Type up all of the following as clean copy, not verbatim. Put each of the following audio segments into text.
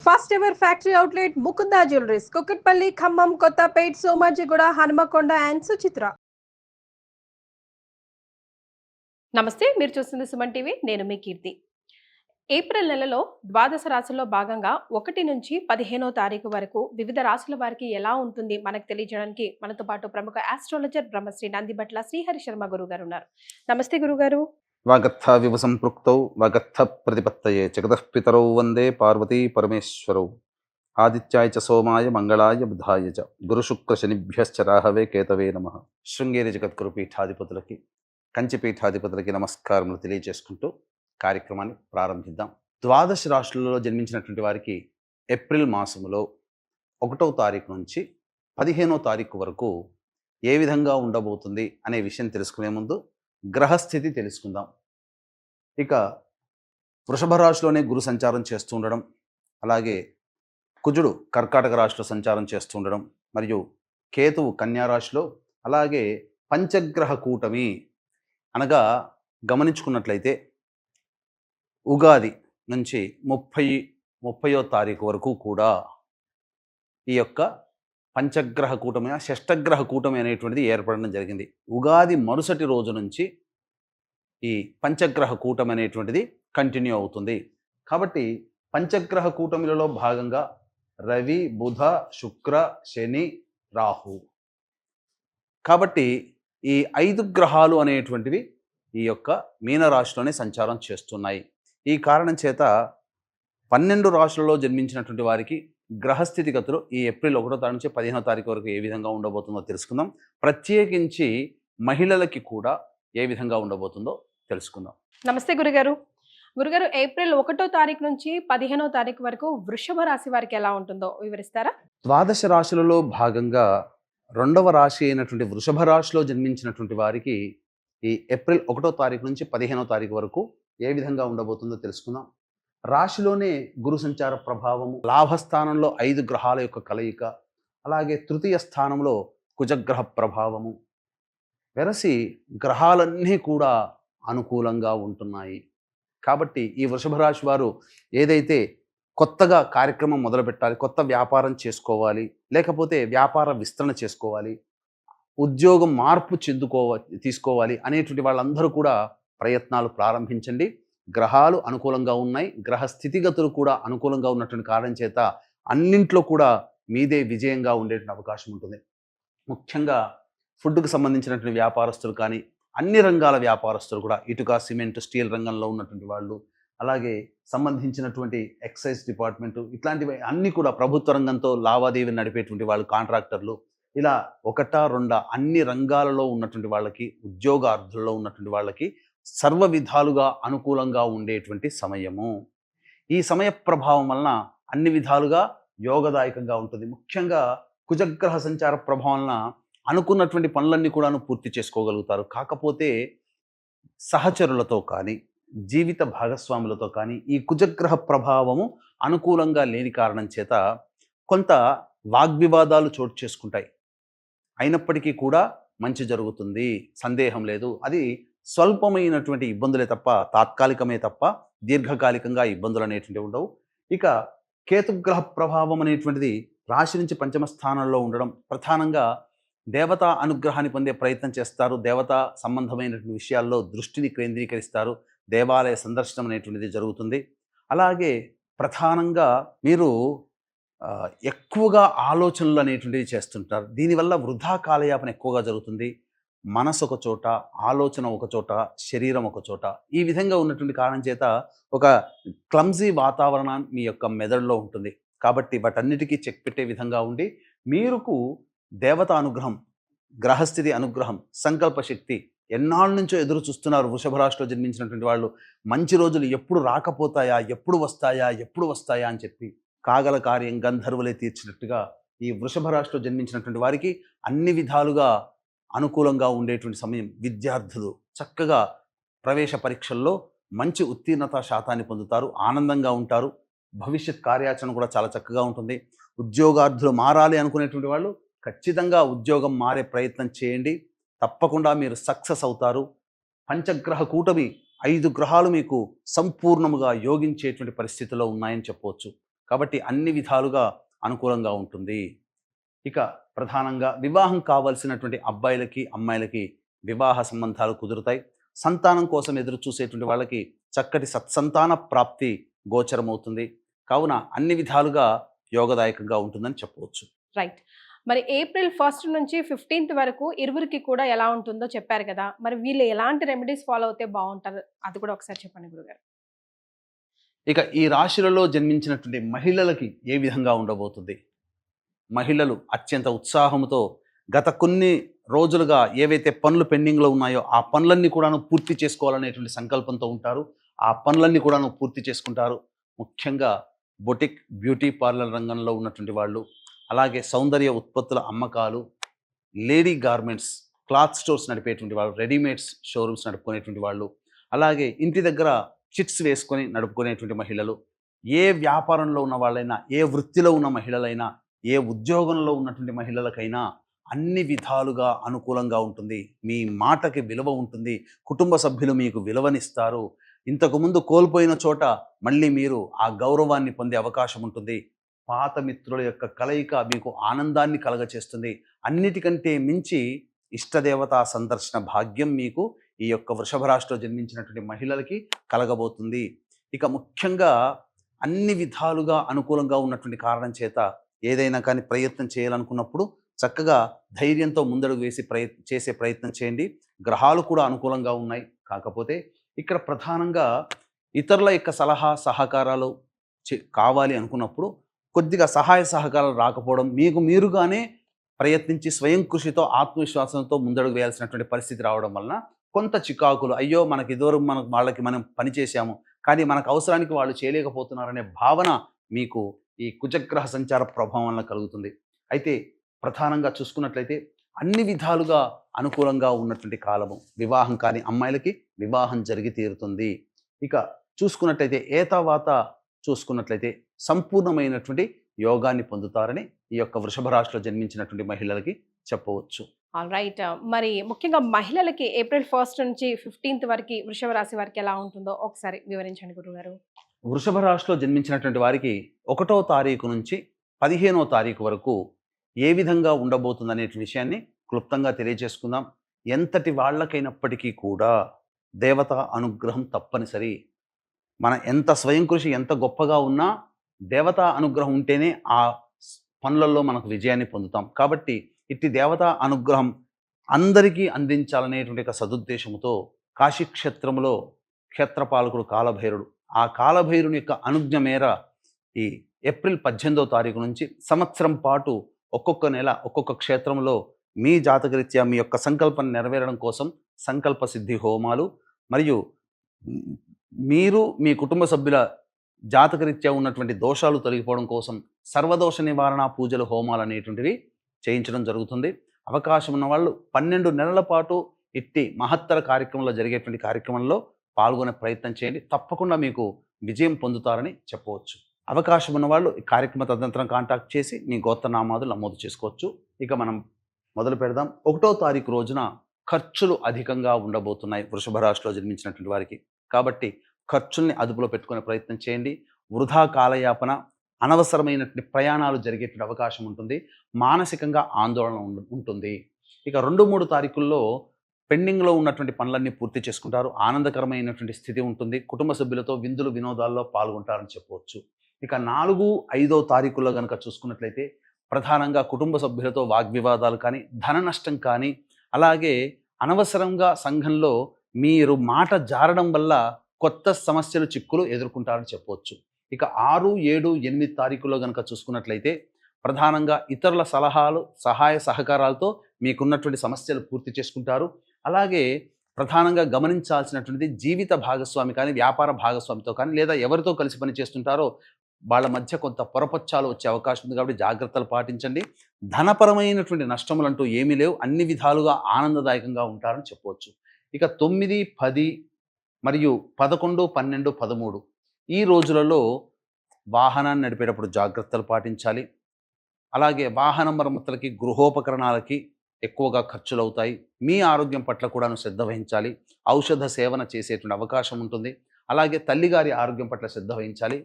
First ever factory outlet Mukunda jewelleries Kukatpally, Khammam, Kothapet, Somajiguda, Hanamkonda and Suchitra. నమస్తే, మీరు చూస్తుంది సుమన్ టీవీ. నేను మీ కీర్తి. ఏప్రిల్ నెలలో ద్వాదశ రాశుల్లో భాగంగా 1 నుంచి 15వ తారీఖు వరకు వివిధ రాశుల వారికి ఎలా ఉంటుంది మనకు తెలియజేయడానికి మనతో పాటు ప్రముఖ ఆస్ట్రాలజర్ బ్రహ్మశ్రీ నందిబట్ల శ్రీహరి శర్మ గురువు గారు ఉన్నారు. నమస్తే గురుగారు. వాగర్థ వివ సంపృక్తౌ వాగర్థ ప్రతిపత్తయే జగతః పితరౌ వందే పార్వతీ పరమేశ్వరౌ ఆదిత్యాయ చ సోమాయ మంగళాయ బుధాయ చ గురు శుక్ర శనిభ్యశ్చ రాహవే కేతవే నమః. శృంగేరి జగద్గురు పీఠాధిపతులకి, కంచి పీఠాధిపతులకి నమస్కారములు తెలియజేసుకుంటూ కార్యక్రమాన్ని ప్రారంభిద్దాం. ద్వాదశ రాశులలో జన్మించినటువంటి వారికి ఏప్రిల్ మాసములో 1వ తారీఖు నుంచి 15వ తారీఖు వరకు ఏ విధంగా ఉండబోతుంది అనే విషయం తెలుసుకునే ముందు గ్రహస్థితి తెలుసుకుందాం. ఇక వృషభ రాశిలోనే గురు సంచారం చేస్తూ ఉండడం, అలాగే కుజుడు కర్కాటక రాశిలో సంచారం చేస్తూ ఉండడం, మరియు కేతువు కన్యా రాశిలో, అలాగే పంచగ్రహ కూటమి అనగా గమనించుకున్నట్లయితే ఉగాది నుంచి 30వ తారీఖు వరకు కూడా ఈ యొక్క పంచగ్రహ కూటమి, షష్టగ్రహ కూటమి అనేటువంటిది ఏర్పడడం జరిగింది. ఉగాది మరుసటి రోజు నుంచి ఈ పంచగ్రహ కూటమి అనేటువంటిది కంటిన్యూ అవుతుంది. కాబట్టి పంచగ్రహ కూటమిలలో భాగంగా రవి, బుధ, శుక్ర, శని, రాహు. కాబట్టి ఈ 5 గ్రహాలు అనేటువంటివి ఈ యొక్క మీనరాశిలోనే సంచారం చేస్తున్నాయి. ఈ కారణం చేత 12 రాశులలో జన్మించినటువంటి వారికి గ్రహస్థితిగతులు ఈ ఏప్రిల్ 1వ తారీఖు నుంచి 15వ తారీఖు వరకు ఏ విధంగా ఉండబోతుందో తెలుసుకుందాం. ప్రత్యేకించి మహిళలకి కూడా ఏ విధంగా ఉండబోతుందో తెలుసుకుందాం. నమస్తే గురుగారు. గురుగారు, ఏప్రిల్ 1వ తారీఖు నుంచి 15వ తారీఖు వరకు వృషభ రాశి వారికి ఎలా ఉంటుందో వివరిస్తారా? ద్వాదశ రాశులలో భాగంగా 2వ రాశి అయినటువంటి వృషభ రాశిలో జన్మించినటువంటి వారికి ఈ ఏప్రిల్ 1వ తారీఖు నుంచి 15వ తారీఖు వరకు ఏ విధంగా ఉండబోతుందో తెలుసుకుందాం. రాశిలోనే గురు సంచార ప్రభావము, లాభస్థానంలో 5 గ్రహాల యొక్క కలయిక, అలాగే తృతీయ స్థానంలో కుజగ్రహ ప్రభావము వెరసి గ్రహాలన్నీ కూడా అనుకూలంగా ఉంటున్నాయి. కాబట్టి ఈ వృషభ రాశి వారు ఏదైతే కొత్తగా కార్యక్రమం మొదలు పెట్టాలి, కొత్త వ్యాపారం చేసుకోవాలి, లేకపోతే వ్యాపార విస్తరణ చేసుకోవాలి, ఉద్యోగం మార్పు తీసుకోవాలి అనేటువంటి వాళ్ళందరూ కూడా ప్రయత్నాలు ప్రారంభించండి. గ్రహాలు అనుకూలంగా ఉన్నాయి, గ్రహ స్థితిగతులు కూడా అనుకూలంగా ఉన్నటువంటి కారణం చేత అన్నింట్లో కూడా మీదే విజయంగా ఉండేటువంటి అవకాశం ఉంటుంది. ముఖ్యంగా ఫుడ్కు సంబంధించినటువంటి వ్యాపారస్తులు కానీ, అన్ని రంగాల వ్యాపారస్తులు కూడా, ఇటుక, సిమెంట్, స్టీల్ రంగంలో ఉన్నటువంటి వాళ్ళు, అలాగే సంబంధించినటువంటి ఎక్సైజ్ డిపార్ట్మెంటు, ఇట్లాంటివి అన్నీ కూడా ప్రభుత్వ రంగంతో లావాదేవీలు నడిపేటువంటి వాళ్ళు, కాంట్రాక్టర్లు, ఇలా 1, 2 అన్ని రంగాలలో ఉన్నటువంటి వాళ్ళకి, ఉద్యోగార్థుల్లో ఉన్నటువంటి వాళ్ళకి సర్వ విధాలుగా అనుకూలంగా ఉండేటువంటి సమయము. ఈ సమయ ప్రభావం వలన అన్ని విధాలుగా యోగదాయకంగా ఉంటుంది. ముఖ్యంగా కుజగ్రహ సంచార ప్రభావం వలన అనుకున్నటువంటి పనులన్నీ కూడాను పూర్తి చేసుకోగలుగుతారు. కాకపోతే సహచరులతో కానీ, జీవిత భాగస్వాములతో కానీ ఈ కుజగ్రహ ప్రభావము అనుకూలంగా లేని కారణం చేత కొంత వాగ్వివాదాలు చోటు చేసుకుంటాయి. అయినప్పటికీ కూడా మంచి జరుగుతుంది, సందేహం లేదు. అది స్వల్పమైనటువంటి ఇబ్బందులే తప్ప, తాత్కాలికమే తప్ప దీర్ఘకాలికంగా ఇబ్బందులు అనేటువంటివి ఉండవు. ఇక కేతుగ్రహ ప్రభావం అనేటువంటిది రాశి నుంచి 5వ స్థానంలో ఉండడం, ప్రధానంగా దేవతా అనుగ్రహాన్ని పొందే ప్రయత్నం చేస్తారు. దేవతా సంబంధమైనటువంటి విషయాల్లో దృష్టిని కేంద్రీకరిస్తారు. దేవాలయ సందర్శనం అనేటువంటిది జరుగుతుంది. అలాగే ప్రధానంగా మీరు ఎక్కువగా ఆలోచనలు అనేటువంటివి చేస్తుంటారు. దీనివల్ల వృధా కాలయాపన ఎక్కువగా జరుగుతుంది. మనసు ఒక చోట, ఆలోచన ఒక చోట, శరీరం ఒక చోట, ఈ విధంగా ఉన్నటువంటి కారణం చేత ఒక క్లమ్జీ వాతావరణం మీ యొక్క మెదడులో ఉంటుంది. కాబట్టి వాటన్నిటికీ చెక్ పెట్టే విధంగా ఉండి, మీరుకు దేవత అనుగ్రహం, గ్రహస్థితి అనుగ్రహం, సంకల్ప శక్తి ఎన్నాళ్ళ నుంచో ఎదురు చూస్తున్నారు వృషభ రాశిలో జన్మించినటువంటి వాళ్ళు. మంచి రోజులు ఎప్పుడు రాకపోతాయా, ఎప్పుడు వస్తాయా అని చెప్పి కాగల కార్యం గంధర్వులే తీర్చినట్టుగా ఈ వృషభ రాశిలో జన్మించినటువంటి వారికి అన్ని విధాలుగా అనుకూలంగా ఉండేటువంటి సమయం. విద్యార్థులు చక్కగా ప్రవేశ పరీక్షల్లో మంచి ఉత్తీర్ణత శాతాన్ని పొందుతారు, ఆనందంగా ఉంటారు. భవిష్యత్ కార్యాచరణ కూడా చాలా చక్కగా ఉంటుంది. ఉద్యోగార్థులు మారాలి అనుకునేటువంటి వాళ్ళు ఖచ్చితంగా ఉద్యోగం మారే ప్రయత్నం చేయండి, తప్పకుండా మీరు సక్సెస్ అవుతారు. పంచగ్రహ కూటమి 5 గ్రహాలు మీకు సంపూర్ణముగా యోగించేటువంటి పరిస్థితిలో ఉన్నాయని చెప్పవచ్చు. కాబట్టి అన్ని విధాలుగా అనుకూలంగా ఉంటుంది. ఇక ప్రధానంగా వివాహం కావాల్సినటువంటి అబ్బాయిలకి అమ్మాయిలకి వివాహ సంబంధాలు కుదురుతాయి. సంతానం కోసం ఎదురు చూసేటువంటి వాళ్ళకి చక్కటి సత్సంతాన ప్రాప్తి గోచరమవుతుంది. కావున అన్ని విధాలుగా యోగదాయకంగా ఉంటుందని చెప్పవచ్చు. రైట్. మరి ఏప్రిల్ 1 నుంచి 15 వరకు ఇరువురికి కూడా ఎలా ఉంటుందో చెప్పారు కదా, మరి వీళ్ళు ఎలాంటి రెమెడీస్ ఫాలో అవుతే బాగుంటారు అది కూడా ఒకసారి చెప్పండి గురుగారు. ఇక ఈ రాశులలో జన్మించినటువంటి మహిళలకి ఏ విధంగా ఉండబోతుంది? మహిళలు అత్యంత ఉత్సాహంతో గత కొన్ని రోజులుగా ఏవైతే పనులు పెండింగ్లో ఉన్నాయో ఆ పనులన్నీ కూడాను పూర్తి చేసుకోవాలనేటువంటి సంకల్పంతో ఉంటారు. ఆ పనులన్నీ కూడాను పూర్తి చేసుకుంటారు. ముఖ్యంగా బొటిక్ బ్యూటీ పార్లర్ రంగంలో ఉన్నటువంటి వాళ్ళు, అలాగే సౌందర్య ఉత్పత్తుల అమ్మకాలు, లేడీ గార్మెంట్స్, క్లాత్ స్టోర్స్ నడిపేటువంటి వాళ్ళు, రెడీమేడ్స్ షోరూమ్స్ నడుపుకునేటువంటి వాళ్ళు, అలాగే ఇంటి దగ్గర చిట్స్ వేసుకొని నడుపుకునేటువంటి మహిళలు, ఏ వ్యాపారంలో ఉన్న వాళ్ళైనా, ఏ వృత్తిలో ఉన్న మహిళలైనా, ఏ ఉద్యోగంలో ఉన్నటువంటి మహిళలకైనా అన్ని విధాలుగా అనుకూలంగా ఉంటుంది. మీ మాటకి విలువ ఉంటుంది. కుటుంబ సభ్యులు మీకు విలువనిస్తారు. ఇంతకుముందు కోల్పోయిన చోట మళ్ళీ మీరు ఆ గౌరవాన్ని పొందే అవకాశం ఉంటుంది. పాత మిత్రుల యొక్క కలయిక మీకు ఆనందాన్ని కలగచేస్తుంది. అన్నిటికంటే మించి ఇష్టదేవతా సందర్శన భాగ్యం మీకు ఈ యొక్క వృషభ రాశిలో జన్మించినటువంటి మహిళలకి కలగబోతుంది. ఇక ముఖ్యంగా అన్ని విధాలుగా అనుకూలంగా ఉన్నటువంటి కారణం చేత ఏదైనా కానీ ప్రయత్నం చేయాలనుకున్నప్పుడు చక్కగా ధైర్యంతో ముందడుగు వేసి చేసే ప్రయత్నం చేయండి. గ్రహాలు కూడా అనుకూలంగా ఉన్నాయి. కాకపోతే ఇక్కడ ప్రధానంగా ఇతరుల యొక్క సలహా సహకారాలు కావాలి అనుకున్నప్పుడు కొద్దిగా సహాయ సహకారాలు రాకపోవడం, మీకు మీరుగానే ప్రయత్నించి స్వయం కృషితో ఆత్మవిశ్వాసంతో ముందడుగు వేయాల్సినటువంటి పరిస్థితి రావడం వలన కొంత చికాకులు, అయ్యో మనకి ఇదివరకు వాళ్ళకి మనం పని చేశాము కానీ మనకు అవసరానికి వాళ్ళు చేయలేకపోతున్నారనే భావన మీకు ఈ కుజగ్రహ సంచార ప్రభావం వలన కలుగుతుంది. అయితే ప్రధానంగా చూసుకున్నట్లయితే అన్ని విధాలుగా అనుకూలంగా ఉన్నటువంటి కాలము. వివాహం కాని అమ్మాయిలకి వివాహం జరిగి తీరుతుంది. ఇక చూసుకున్నట్లయితే ఏతావాత చూసుకున్నట్లయితే సంపూర్ణమైనటువంటి యోగాన్ని పొందుతారని ఈ యొక్క వృషభ రాశిలో జన్మించినటువంటి మహిళలకి చెప్పవచ్చు. All right. మరి ముఖ్యంగా మహిళలకి ఏప్రిల్ 1 నుంచి 15 వరకు వృషభ రాశి వారికి ఎలా ఉంటుందో ఒకసారి వివరించండి గురుగారు. వృషభ రాశిలో జన్మించినటువంటి వారికి 1వ తారీఖు నుంచి 15వ తారీఖు వరకు ఏ విధంగా ఉండబోతుందనే విషయాన్ని క్లుప్తంగా తెలియజేసుకుందాం. ఎంతటి వాళ్ళకైనప్పటికీ కూడా దేవత అనుగ్రహం తప్పనిసరి. మన ఎంత స్వయం కృషి ఎంత గొప్పగా ఉన్నా దేవతా అనుగ్రహం ఉంటేనే ఆ పనులలో మనకు విజయాన్ని పొందుతాం. కాబట్టి ఇట్టి దేవతా అనుగ్రహం అందరికీ అందించాలనేటువంటి ఒక సదుద్దేశంతో కాశీక్షేత్రంలో క్షేత్రపాలకుడు కాలభైరుడు, ఆ కాలభైరుని యొక్క అనుజ్ఞ మేర ఈ ఏప్రిల్ 18వ తారీఖు నుంచి సంవత్సరం పాటు ఒక్కొక్క నెల ఒక్కొక్క క్షేత్రంలో మీ జాతకరీత్యా మీ యొక్క సంకల్పాన్ని నెరవేరడం కోసం సంకల్ప సిద్ధి హోమాలు, మరియు మీరు మీ కుటుంబ సభ్యుల జాతకరీత్యా ఉన్నటువంటి దోషాలు తొలగిపోవడం కోసం సర్వదోష నివారణ పూజలు హోమాలు అనేటువంటివి చేయించడం జరుగుతుంది. అవకాశం ఉన్న వాళ్ళు 12 నెలల పాటు ఇట్టి మహత్తర కార్యక్రమంలో జరిగేటువంటి కార్యక్రమంలో పాల్గొనే ప్రయత్నం చేయండి. తప్పకుండా మీకు విజయం పొందుతారని చెప్పవచ్చు. అవకాశం ఉన్న వాళ్ళు ఈ కార్యక్రమ తదనంతరం కాంటాక్ట్ చేసి మీ గోత్రనామాదులు నమోదు చేసుకోవచ్చు. ఇక మనం మొదలు పెడదాం. 1వ తారీఖు రోజున ఖర్చులు అధికంగా ఉండబోతున్నాయి వృషభ రాశిలో జన్మించినటువంటి వారికి. కాబట్టి ఖర్చుల్ని అదుపులో పెట్టుకునే ప్రయత్నం చేయండి. వృధా కాలయాపన, అనవసరమైనటువంటి ప్రయాణాలు జరిగేటువంటి అవకాశం ఉంటుంది. మానసికంగా ఆందోళన ఉంటుంది. ఇక 2-3 తారీఖుల్లో పెండింగ్లో ఉన్నటువంటి పనులన్నీ పూర్తి చేసుకుంటారు. ఆనందకరమైనటువంటి స్థితి ఉంటుంది. కుటుంబ సభ్యులతో విందులు వినోదాల్లో పాల్గొంటారని చెప్పవచ్చు. ఇక 4-5వ తారీఖుల్లో కనుక చూసుకున్నట్లయితే ప్రధానంగా కుటుంబ సభ్యులతో వాగ్వివాదాలు కానీ, ధన నష్టం కానీ, అలాగే అనవసరంగా సంఘంలో మీరు మాట జారడం వల్ల కొత్త సమస్యలు చిక్కులు ఎదుర్కొంటారని చెప్పవచ్చు. ఇక 6, 7, 8 తారీఖుల్లో కనుక చూసుకున్నట్లయితే ప్రధానంగా ఇతరుల సలహాలు సహాయ సహకారాలతో మీకున్నటువంటి సమస్యలు పూర్తి చేసుకుంటారు. అలాగే ప్రధానంగా గమనించాల్సినటువంటిది జీవిత భాగస్వామి కానీ, వ్యాపార భాగస్వామితో కానీ, లేదా ఎవరితో కలిసి పని చేస్తుంటారో వాళ్ళ మధ్య కొంత పొరపచ్చాలు వచ్చే అవకాశం ఉంది. కాబట్టి జాగ్రత్తలు పాటించండి. ధనపరమైనటువంటి నష్టములు అంటూ ఏమీ లేవు. అన్ని విధాలుగా ఆనందదాయకంగా ఉంటారని చెప్పవచ్చు. ఇక 9, 10 మరియు 11, 12, 13 ఈ రోజులలో వాహనాన్ని నడిపేటప్పుడు జాగ్రత్తలు పాటించాలి. అలాగే వాహన మరమ్మతులకి, గృహోపకరణాలకి ఎక్కువగా ఖర్చులు అవుతాయి. మీ ఆరోగ్యం పట్ల కూడా శ్రద్ధ వహించాలి. ఔషధ సేవన చేసేటువంటి అవకాశం ఉంటుంది. అలాగే తల్లిగారి ఆరోగ్యం పట్ల శ్రద్ధ వహించాలి.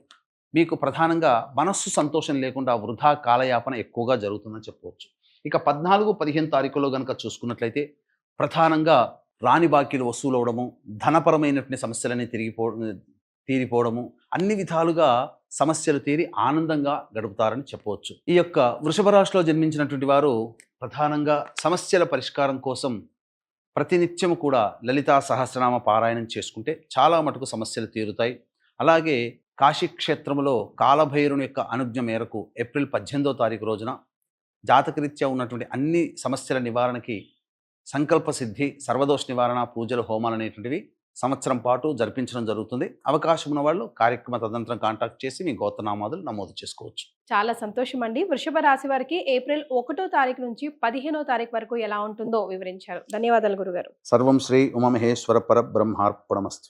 మీకు ప్రధానంగా మనస్సు సంతోషం లేకుండా వృధా కాలయాపన ఎక్కువగా జరుగుతుందని చెప్పవచ్చు. ఇక 14, 15 తారీఖులో గనక చూసుకున్నట్లయితే ప్రధానంగా రాని బాకీలు వసూలవడము, ధనపరమైనటువంటి సమస్యలన్నీ తీరిపోవడము, అన్ని విధాలుగా సమస్యలు తీరి ఆనందంగా గడుపుతారని చెప్పవచ్చు. ఈ యొక్క వృషభ రాశిలో జన్మించినటువంటి వారు ప్రధానంగా సమస్యల పరిష్కారం కోసం ప్రతినిత్యం కూడా లలితా సహస్రనామ పారాయణం చేసుకుంటే చాలా మటుకు సమస్యలు తీరుతాయి. అలాగే కాశీ క్షేత్రంలో కాలభైరుని యొక్క అనుజ్ఞ మేరకు ఏప్రిల్ 18వ తారీఖు రోజున జాతకరీత్యా ఉన్నటువంటి అన్ని సమస్యల నివారణకి సంకల్ప సిద్ధి, సర్వదోష నివారణ పూజలు, హోమాలు అనేటువంటివి సంవత్సరం పాటు జరిపించడం జరుగుతుంది. అవకాశం ఉన్న వాళ్ళు కార్యక్రమ తదనంతరం కాంటాక్ట్ చేసి మీ గోత్రనామాదులు నమోదు చేసుకోవచ్చు. చాలా సంతోషం అండి. వృషభ రాశి వారికి ఏప్రిల్ 1వ తారీఖు నుంచి 15వ తారీఖు వరకు ఎలా ఉంటుందో వివరించారు. ధన్యవాదాలు గురుగారు. సర్వం శ్రీ ఉమామహేశ్వర పరబ్రహ్మార్పణమస్తు.